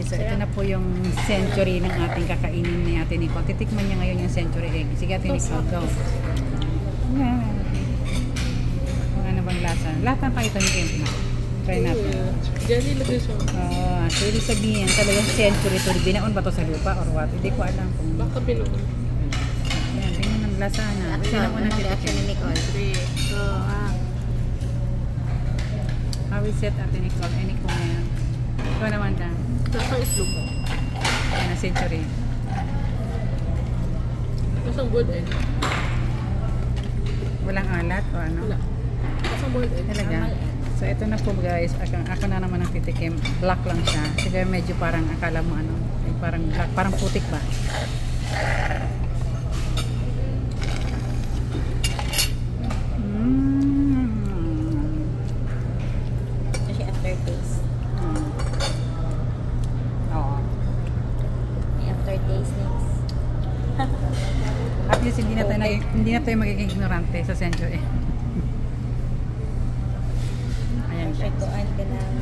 guys, so ito na po yung century ng ating kakainin ni Ate Nicole. Titikman niya ngayon yung century egg. Sige Ate Nicole, go. Yan. Kung ano bang lasa. Lahat ng kahit ang game na. Try natin. Jelly lagay siya. So ibig sabihin, talagang century to. Binaon ba to sa lupa or what? Hindi ko alam kung... Baka binoon. Yan, tingnan ng lasa na. Sino mo nang reaction ni Nicole? 3, 2, How is it, Ate Nicole? Any comment? Ikaw naman ka. Lasang itlog. Yan ang century. Lasang boiled egg. Walang alat o ano? Wala. Lasang boiled egg. Talaga? So ito na po guys, ako na naman ang titikim. Black lang siya. Sige medyo parang akala mo ano, ay parang black, parang putik ba? Kasi aftertaste. Oo. May aftertaste next. At least hindi na tayo magiging ignorante sa century. Ayan guys. Siyatuan ka ng